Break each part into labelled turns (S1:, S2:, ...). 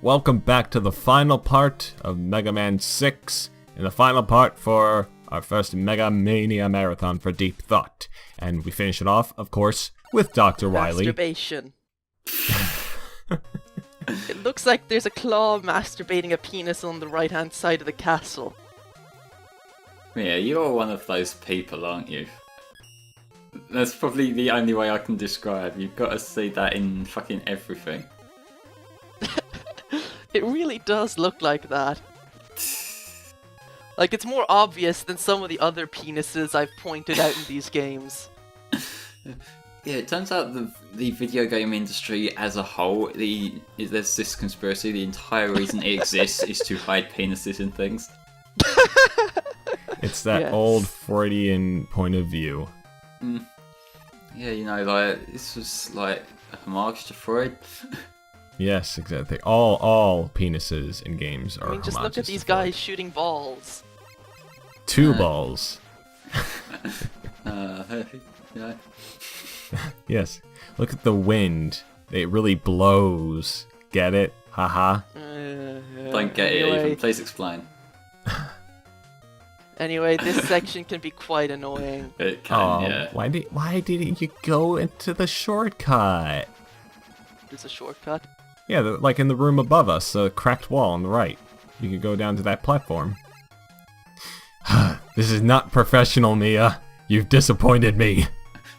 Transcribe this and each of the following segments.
S1: Welcome back to the final part of Mega Man 6, and the final part for our first Mega Mania marathon for Deep Thought. And we finish it off, of course, with Dr. Wily.
S2: Masturbation. It looks like there's a claw masturbating a penis on the right-hand side of the castle.
S3: Yeah, you're one of those people, aren't you? That's probably the only way I can describe. You've got to see that in fucking everything.
S2: It really does look like that. Like, it's more obvious than some of the other penises I've pointed out in these games.
S3: Yeah, it turns out the video game industry as a whole, there's this conspiracy, the entire reason it exists is to hide penises in things.
S1: It's that old Freudian point of view.
S3: Yeah, you know, like, this was like a homage to Freud.
S1: Yes, exactly. All penises in games are
S2: just look at
S1: homages
S2: these
S1: to Freud.
S2: guys shooting balls.
S1: Two balls.
S3: Yeah.
S1: Yes. Look at the wind. It really blows. Get it? Haha.
S3: Don't get it even. Please explain.
S2: Anyway, this section can be quite annoying.
S3: It can, yeah.
S1: Why didn't you go into the shortcut?
S2: There's a shortcut.
S1: Yeah, like in the room above us, the cracked wall on the right. You could go down to that platform. This is not professional, Mia. You've disappointed me.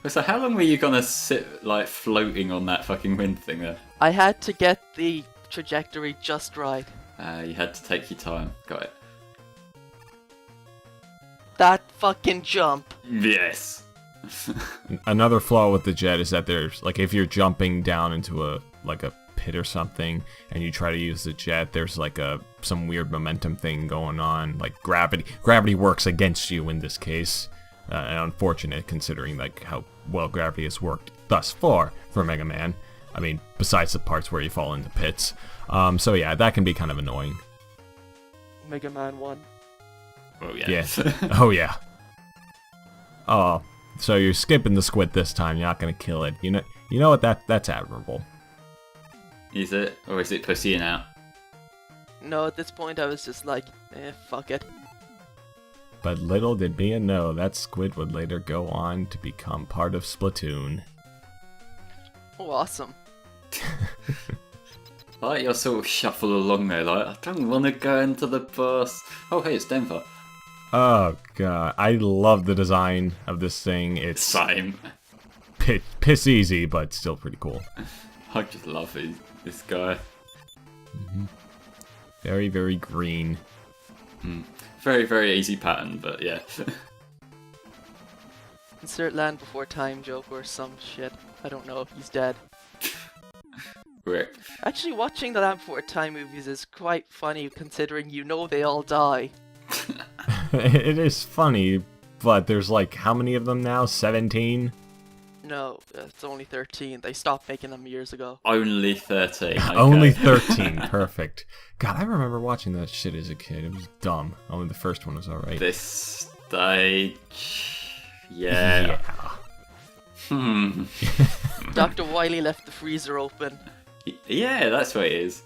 S3: So how long were you gonna sit, like, floating on that fucking wind thing there?
S2: I had to get the trajectory just right.
S3: You had to take your time. Got it.
S2: That fucking jump.
S3: Yes.
S1: Another flaw with the jet is that there's, like, if you're jumping down into a pit or something and you try to use the jet, there's like some weird momentum thing going on, like gravity works against you in this case, and unfortunate considering like how well gravity has worked thus far for Mega Man. I mean, besides the parts where you fall into pits. So yeah, that can be kind of annoying.
S2: Mega Man 1.
S3: Oh yeah.
S1: Yeah. Oh yeah. Oh, so you're skipping the squid this time. You're not gonna kill it. You know what? That's admirable.
S3: Is it? Or is it pussying out?
S2: No, at this point I was just like, fuck it.
S1: But little did Mia know that squid would later go on to become part of Splatoon.
S2: Oh, awesome.
S3: Like, you're sort of shuffle along there, like, I don't want to go into the bus. Oh, hey, it's Denver.
S1: Oh god, I love the design of this thing. It's
S3: Same.
S1: piss easy, but still pretty cool.
S3: I just love this guy.
S1: Very, very green.
S3: Very, very easy pattern, but yeah.
S2: Insert Land Before Time joke or some shit. I don't know. He's dead.
S3: Rip.
S2: Actually, watching the Land Before Time movies is quite funny considering you know they all die.
S1: It is funny, but there's like, how many of them now? 17?
S2: No, it's only 13. They stopped making them years ago.
S3: Only 13. Okay.
S1: Only 13, perfect. God, I remember watching that shit as a kid. It was dumb. Only the first one was alright.
S3: This stage... Yeah.
S2: Dr. Wily left the freezer open.
S3: Yeah, that's what it is.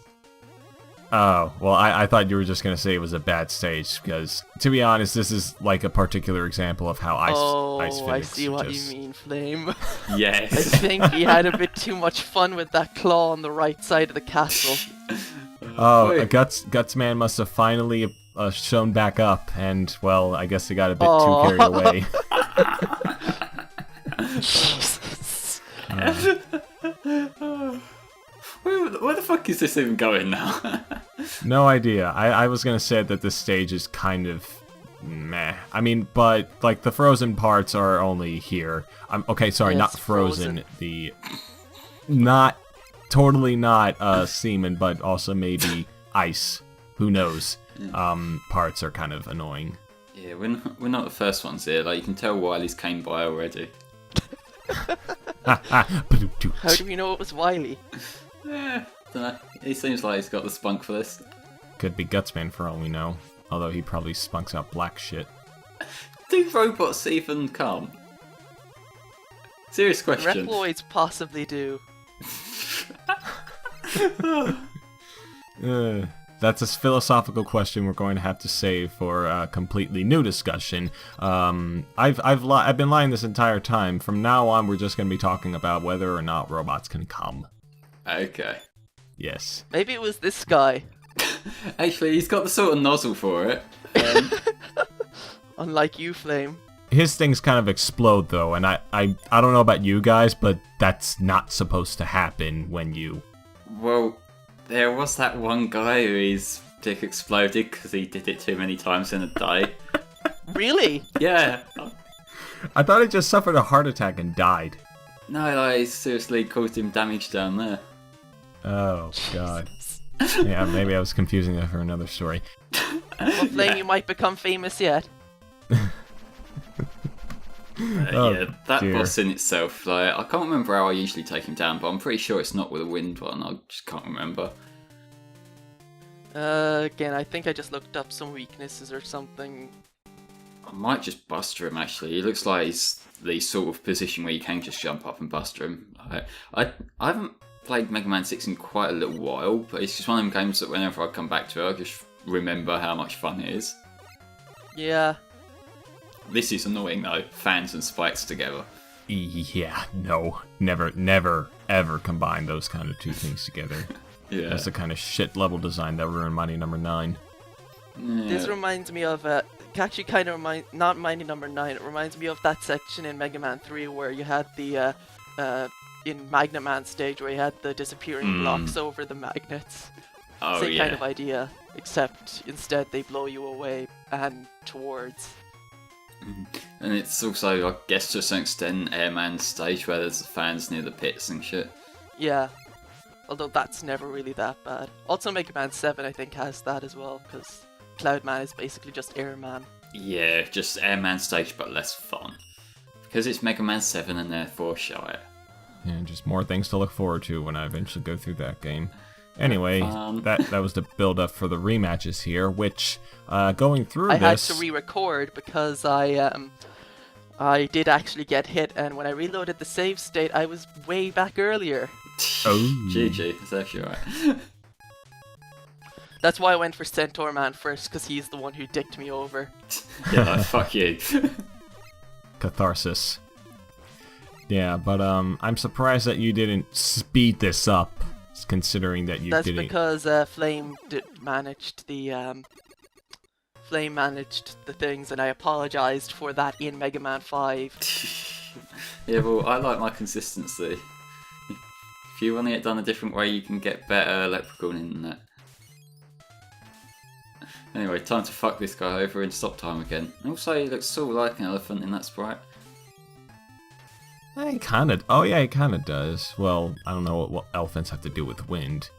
S1: Oh, well, I thought you were just going to say it was a bad stage, because, to be honest, this is like a particular example of how ice physics
S2: I see what
S1: just...
S2: you mean, Flame.
S3: Yes.
S2: I think he had a bit too much fun with that claw on the right side of the castle.
S1: Oh, Gutsman must have finally shown back up, and, well, I guess he got a bit too carried away.
S2: Jesus.
S3: Where the fuck is this even going now?
S1: No idea. I was going to say that this stage is kind of meh. I mean, but, like, the frozen parts are only here. Okay, sorry,
S2: Yeah,
S1: not
S2: it's
S1: frozen.
S2: frozen.
S1: The... Totally not semen, but also maybe ice. Who knows? Parts are kind of annoying.
S3: Yeah, we're not the first ones here. Like, you can tell Wily's came by already.
S2: How do we know it was Wily?
S3: Yeah, dunno. He seems like he's got the spunk for this.
S1: Could be Gutsman for all we know. Although he probably spunks out black shit.
S3: Do robots even come? Serious question.
S2: Reploids possibly do.
S1: That's a philosophical question we're going to have to save for a completely new discussion. I've been lying this entire time. From now on, we're just going to be talking about whether or not robots can come.
S3: Okay.
S1: Yes.
S2: Maybe it was this guy.
S3: Actually, he's got the sort of nozzle for it.
S2: Unlike you, Flame.
S1: His things kind of explode though, and I don't know about you guys, but that's not supposed to happen when you...
S3: Well, there was that one guy who his dick exploded because he did it too many times in a day.
S2: Really?
S3: Yeah.
S1: I thought he just suffered a heart attack and died.
S3: No, like, it seriously caused him damage down there.
S1: Oh, God. Yeah, maybe I was confusing that for another story.
S2: Well, Flame, you might become famous yet.
S3: Yeah, that
S1: dear.
S3: boss in itself, like, I can't remember how I usually take him down, but I'm pretty sure it's not with a wind one, I just can't remember.
S2: Again, I think I just looked up some weaknesses or something.
S3: I might just buster him, actually. He looks like he's the sort of position where you can just jump up and buster him. I haven't played Mega Man 6 in quite a little while, but it's just one of them games that whenever I come back to it, I just remember how much fun it is.
S2: Yeah.
S3: This is annoying though, fans and spikes together.
S1: Yeah, no. Never, ever combine those kind of two things together.
S3: Yeah.
S1: That's the kind of shit level design that ruined Mighty Number 9.
S2: This reminds me of, actually kind of not Mighty Number 9, it reminds me of that section in Mega Man 3 where you had the, in Magnet Man stage where you had the disappearing blocks over the magnets.
S3: Oh,
S2: Same
S3: yeah.
S2: kind of idea, except instead they blow you away and towards.
S3: And it's also, I guess to a certain extent, Airman stage where there's the fans near the pits and shit.
S2: Yeah. Although that's never really that bad. Also Mega Man 7 I think has that as well, because Cloudman is basically just Airman.
S3: Yeah, just Airman stage but less fun. Because it's Mega Man 7 and therefore shy.
S1: Yeah, just more things to look forward to when I eventually go through that game. Anyway, that was the build-up for the rematches here, which, going through
S2: I had
S1: this...
S2: to re-record because I did actually get hit, and when I reloaded the save state, I was way back earlier.
S3: Oh. GG, that's actually right.
S2: That's why I went for Centaur Man first, because he's the one who dicked me over.
S3: Yeah, fuck you.
S1: Catharsis. Yeah, but I'm surprised that you didn't speed this up, considering that you
S2: That's
S1: didn't...
S2: because Flame managed the things, and I apologized for that in Mega Man 5.
S3: Yeah, well, I like my consistency. If you want to get done a different way, you can get better leprechaun in that. Anyway, time to fuck this guy over in stop time again. And also, he looks sort of like an elephant in that sprite.
S1: He kind of... Oh, yeah, he kind of does. Well, I don't know what elephants have to do with wind.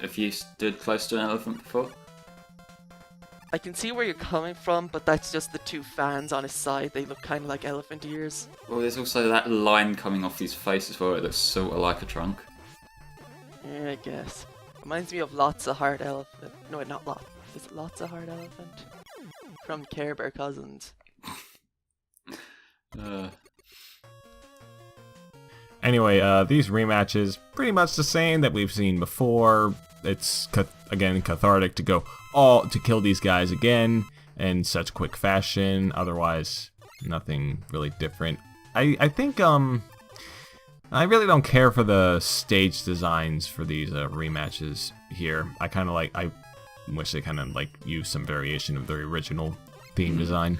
S3: Have you stood close to an elephant before?
S2: I can see where you're coming from, but that's just the two fans on his side. They look kind of like elephant ears.
S3: Well, there's also that line coming off his face as well. It looks sort of like a trunk.
S2: Yeah, I guess. Reminds me of Lots of Heart Elephant. No, not Lot. Is it Lots of Heart Elephant? From Care Bear Cousins.
S1: Anyway, these rematches, pretty much the same that we've seen before. It's, again, cathartic to go to kill these guys again in such quick fashion. Otherwise, nothing really different. I think, I really don't care for the stage designs for these rematches here. I kind of I wish they kind of use some variation of the original theme design.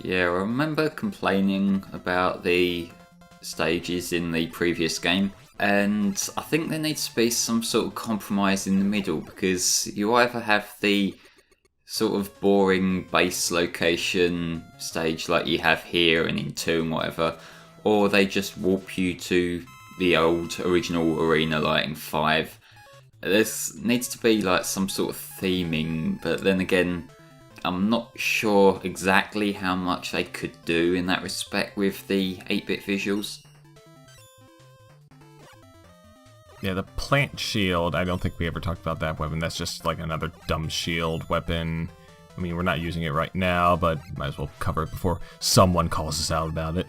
S3: Yeah, I remember complaining about the stages in the previous game, and I think there needs to be some sort of compromise in the middle, because you either have the sort of boring base location stage like you have here and in 2 and whatever, or they just warp you to the old original arena like in 5. There needs to be some sort of theming, but then again, I'm not sure exactly how much they could do in that respect with the 8-bit visuals.
S1: Yeah, the plant shield, I don't think we ever talked about that weapon. That's just another dumb shield weapon. I mean, we're not using it right now, but might as well cover it before someone calls us out about it.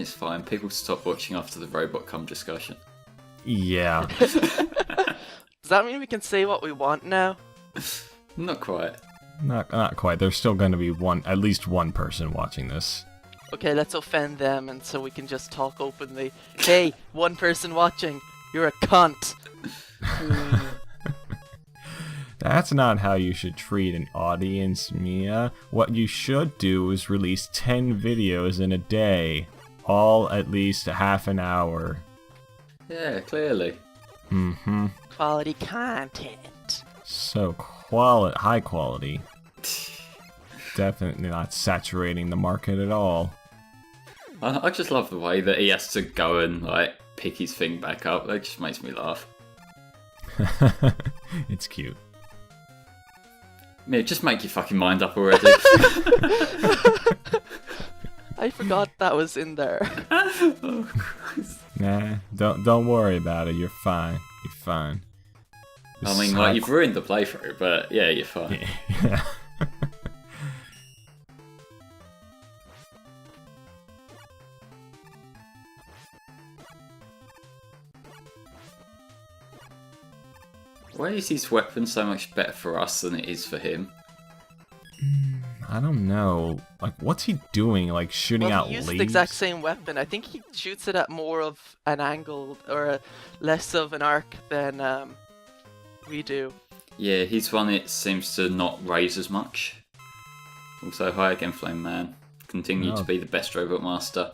S3: is fine. People stop watching after the robot cum discussion.
S1: Yeah.
S2: Does that mean we can say what we want now?
S3: Not quite.
S1: Not quite. There's still going to be at least one person watching this.
S2: Okay, let's offend them, and so we can just talk openly. Hey, one person watching, you're a cunt.
S1: That's not how you should treat an audience, Mia. What you should do is release 10 videos in a day, all at least a half an hour.
S3: Yeah, clearly.
S1: Mm-hmm.
S2: Quality content.
S1: So high quality. Definitely not saturating the market at all.
S3: I just love the way that he has to go and like pick his thing back up. That just makes me laugh.
S1: It's cute.
S3: Mia, just make your fucking mind up already.
S2: I forgot that was in there.
S3: Oh, Christ.
S1: Nah, don't worry about it. You're fine. You're fine.
S3: I mean, like, you've ruined the playthrough, but yeah, you're fine.
S1: Yeah.
S3: Why is his weapon so much better for us than it is for him?
S1: I don't know. Like, what's he doing? Like, shooting
S2: Well,
S1: out
S2: he uses
S1: leaves?
S2: the exact same weapon. I think he shoots it at more of an angle, or less of an arc than we do.
S3: Yeah, his one, it seems to not raise as much. Also, hi again, Flame Man. Continue to be the best robot master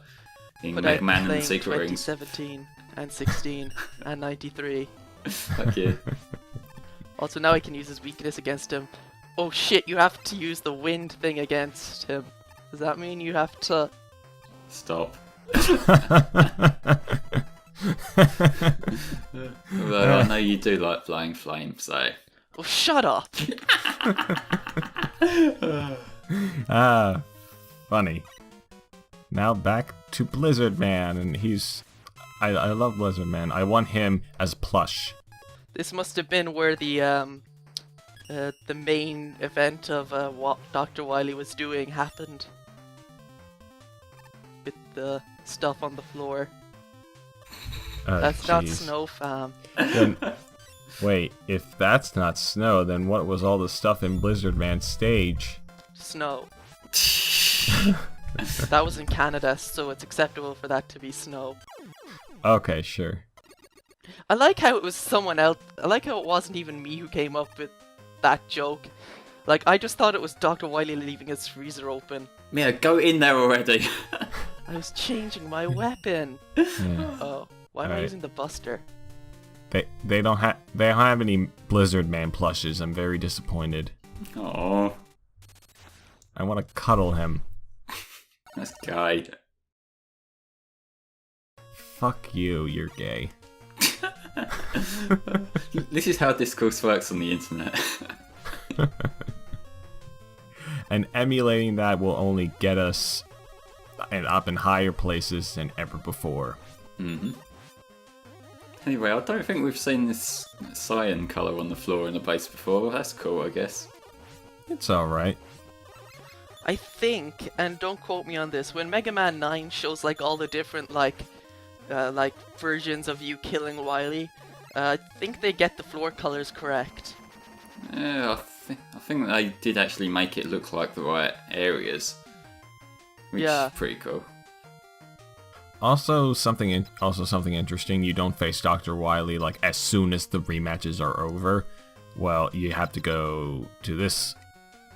S3: in
S2: But
S3: Mega Man and the
S2: playing
S3: Secret Rings.
S2: 2017 and 16 and 93.
S3: Fuck you.
S2: Also, now I can use his weakness against him. Oh shit, you have to use the wind thing against him. Does that mean you have to...
S3: Stop. Although I know you do like flying flame, so...
S2: Oh, shut up!
S1: Ah, funny. Now back to Blizzard Man, and I love Blizzard Man. I want him as plush.
S2: This must have been where the main event of what Dr. Wily was doing happened. With the stuff on the floor. That's not snow, fam.
S1: Then, wait, if that's not snow, then what was all the stuff in Blizzard Man's stage?
S2: Snow. That was in Canada, so it's acceptable for that to be snow.
S1: Okay, sure.
S2: I like how it was someone else. I like how it wasn't even me who came up with that joke. Like, I just thought it was Dr. Wily leaving his freezer open.
S3: Mia, go in there already.
S2: I was changing my weapon.
S1: Yeah.
S2: Oh, why am I
S1: Alright.
S2: using the Buster?
S1: They don't have any Blizzard Man plushes. I'm very disappointed.
S3: Oh,
S1: I want to cuddle him.
S3: that's gay.
S1: Fuck you, you're gay.
S3: This is how discourse works on the internet.
S1: And emulating that will only get us up in higher places than ever before.
S3: Mm-hmm. Anyway, I don't think we've seen this cyan colour on the floor in the base before. That's cool, I guess.
S1: It's alright.
S2: I think, and don't quote me on this, when Mega Man 9 shows like all the different like versions of you killing Wily, I think they get the floor colors correct.
S3: Yeah, I think they did actually make it look like the right areas, which
S2: Yeah.
S3: is pretty cool.
S1: Also, something interesting. You don't face Dr. Wily like as soon as the rematches are over. Well, you have to go to this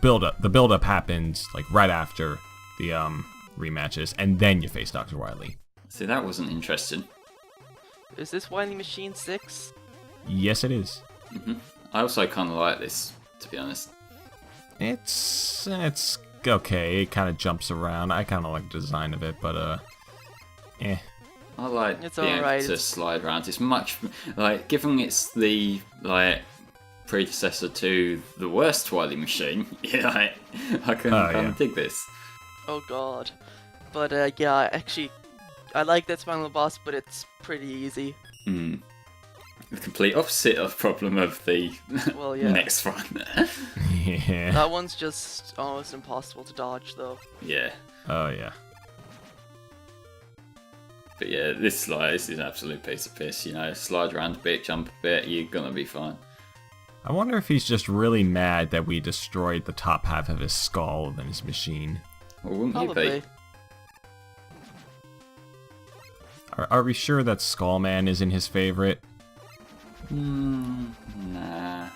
S1: build-up. The build-up happens like right after the rematches, and then you face Dr. Wily.
S3: See, that wasn't interesting.
S2: Is this Wily Machine 6?
S1: Yes, it is.
S3: I also kind of like this, to be honest.
S1: It's okay. It kind of jumps around. I kind of like the design of it, but eh.
S3: I like
S2: It's
S3: being
S2: alright.
S3: able to slide around. It's much like, given it's the like predecessor to the worst Wily machine. Yeah, I can kind of dig this.
S2: Oh god. But yeah, actually, I like that final boss, but it's pretty easy.
S3: The complete opposite of problem of the
S2: Well, yeah.
S3: next one.
S1: Yeah.
S2: That one's just almost impossible to dodge, though.
S3: Yeah.
S1: Oh yeah.
S3: But yeah, this is an absolute piece of piss. You know, slide around a bit, jump a bit, you're gonna be fine.
S1: I wonder if he's just really mad that we destroyed the top half of his skull and his machine.
S3: Well, wouldn't you
S2: Probably.
S3: be?
S1: Are we sure that Skullman isn't his favorite?
S3: Nah.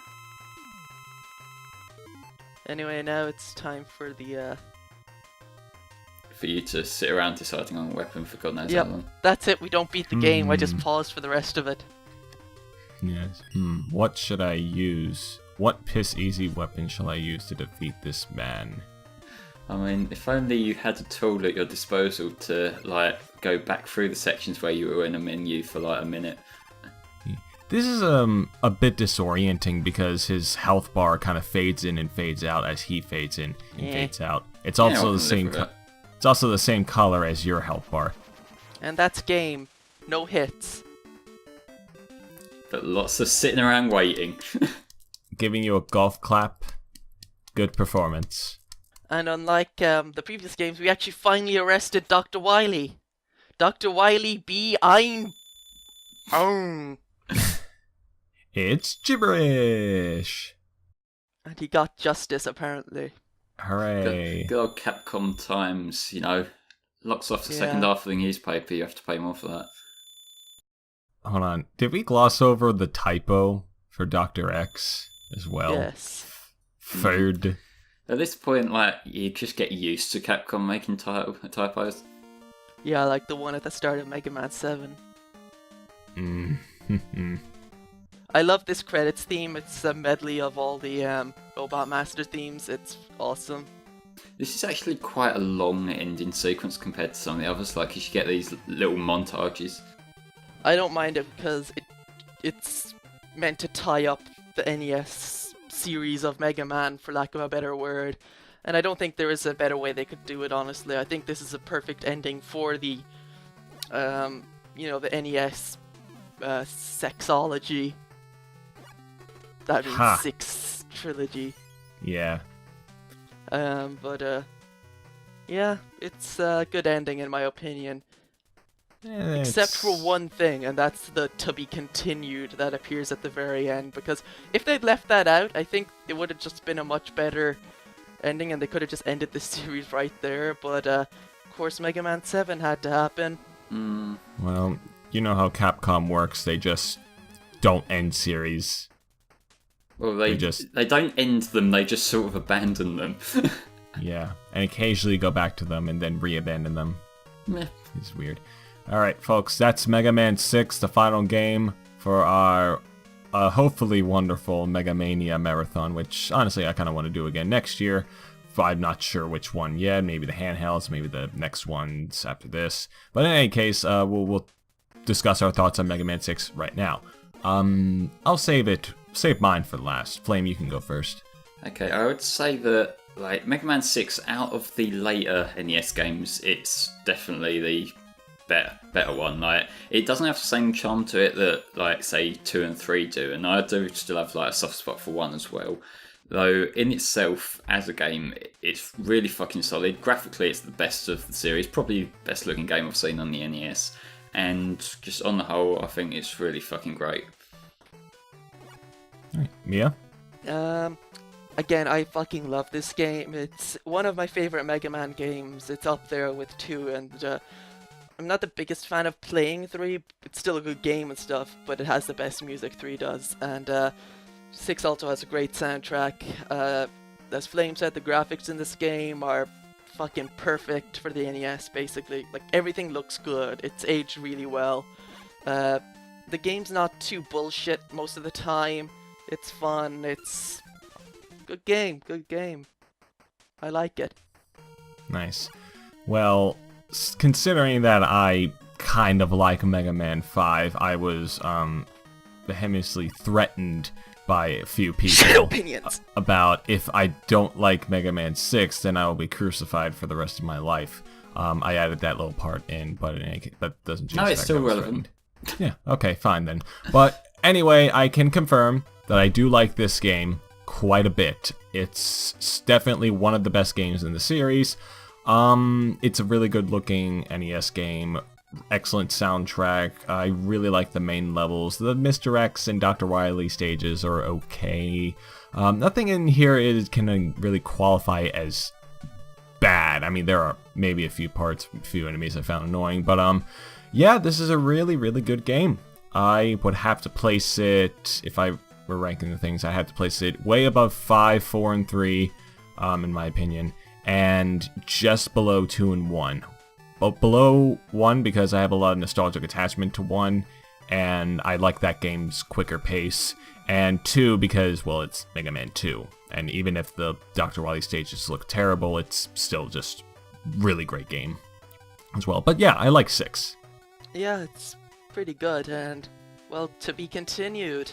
S2: Anyway, now it's time for the.
S3: For you to sit around deciding on a weapon for God knows
S2: Yep,
S3: how long.
S2: that's it. We don't beat the game. I just paused for the rest of it.
S1: Yes. What should I use? What piss-easy weapon shall I use to defeat this man?
S3: I mean, if only you had a tool at your disposal to, go back through the sections where you were in a menu for, a minute.
S1: This is a bit disorienting because his health bar kind of fades in and fades out as he fades in and fades out. It's also the same. It's also the same color as your health bar.
S2: And that's game. No hits.
S3: But lots of sitting around waiting.
S1: Giving you a golf clap. Good performance.
S2: And unlike the previous games, we actually finally arrested Dr. Wily. Dr. Wily be ein.
S1: It's gibberish.
S2: And he got justice, apparently.
S1: Hooray.
S3: Good old Capcom times, locks off the second half of the newspaper, you have to pay more for that.
S1: Hold on. Did we gloss over the typo for Dr. X as well?
S2: Yes.
S1: Third.
S3: At this point, you just get used to Capcom making typos.
S2: Yeah, like the one at the start of Mega Man 7. I love this credits theme. It's a medley of all the Robot Master themes. It's awesome.
S3: This is actually quite a long ending sequence compared to some of the others. You should get these little montages.
S2: I don't mind it because it's meant to tie up the NES series of Mega Man, for lack of a better word. And I don't think there is a better way they could do it, honestly. I think this is a perfect ending for the, the NES sexology. That means 6 trilogy.
S1: Yeah.
S2: Yeah, it's a good ending in my opinion.
S1: Yeah,
S2: Except for one thing, and that's the to be continued that appears at the very end. Because if they'd left that out, I think it would have just been a much better ending, and they could have just ended the series right there. But of course, Mega Man 7 had to happen.
S1: Well, you know how Capcom works. They just don't end series.
S3: Well, they don't end them. They just sort of abandon them.
S1: Yeah, and occasionally go back to them and then re-abandon them.
S3: Meh.
S1: It's weird. Alright, folks, that's Mega Man 6, the final game for our hopefully wonderful Mega Mania marathon, which honestly I kind of want to do again next year. I'm not sure which one yet. Maybe the handhelds, maybe the next ones after this. But in any case, we'll discuss our thoughts on Mega Man 6 right now. I'll save mine for last. Flame, you can go first.
S3: Okay, I would say that Mega Man 6, out of the later NES games, it's definitely the better one. It doesn't have the same charm to it that say 2 and 3 do, and I do still have a soft spot for 1 as well. Though in itself, as a game, it's really fucking solid. Graphically, it's the best of the series, probably the best looking game I've seen on the NES, and just on the whole, I think it's really fucking great.
S1: All right, Mia?
S2: Again, I fucking love this game. It's one of my favorite Mega Man games. It's up there with 2, and I'm not the biggest fan of playing 3. It's still a good game and stuff, but it has the best music 3 does. And 6 also has a great soundtrack. As Flame said, the graphics in this game are fucking perfect for the NES, basically. Everything looks good. It's aged really well. The game's not too bullshit most of the time. It's fun. It's good game. I like it.
S1: Nice. Well, considering that I kind of like Mega Man 5, I was vehemently threatened by a few people
S2: opinions
S1: about if I don't like Mega Man 6, then I will be crucified for the rest of my life. I added that little part in, but that doesn't change.
S3: No, it's still relevant.
S1: Yeah, okay, fine then. But anyway, I can confirm that I do like this game quite a bit. It's definitely one of the best games in the series. It's a really good looking NES game. excellent soundtrack. I really like the main levels. The Mr. X and Dr. Wily stages are okay. Nothing in here can really qualify as bad. I mean, there are maybe a few enemies I found annoying, but yeah, this is a really, really good game. I would have to place it, if I were ranking the things, I had to place it way above 5, 4, and 3, in my opinion, and just below 2 and 1. But below 1 because I have a lot of nostalgic attachment to 1, and I like that game's quicker pace, and 2 because, well, it's Mega Man 2, and even if the Dr. Wily stages look terrible, it's still just really great game as well. But yeah, I like 6.
S2: Yeah, it's pretty good, and, well, to be continued.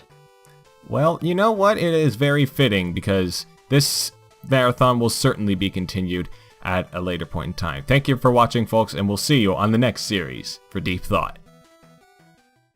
S1: Well, you know what? It is very fitting because this marathon will certainly be continued at a later point in time. Thank you for watching, folks, and we'll see you on the next series for Deep Thought.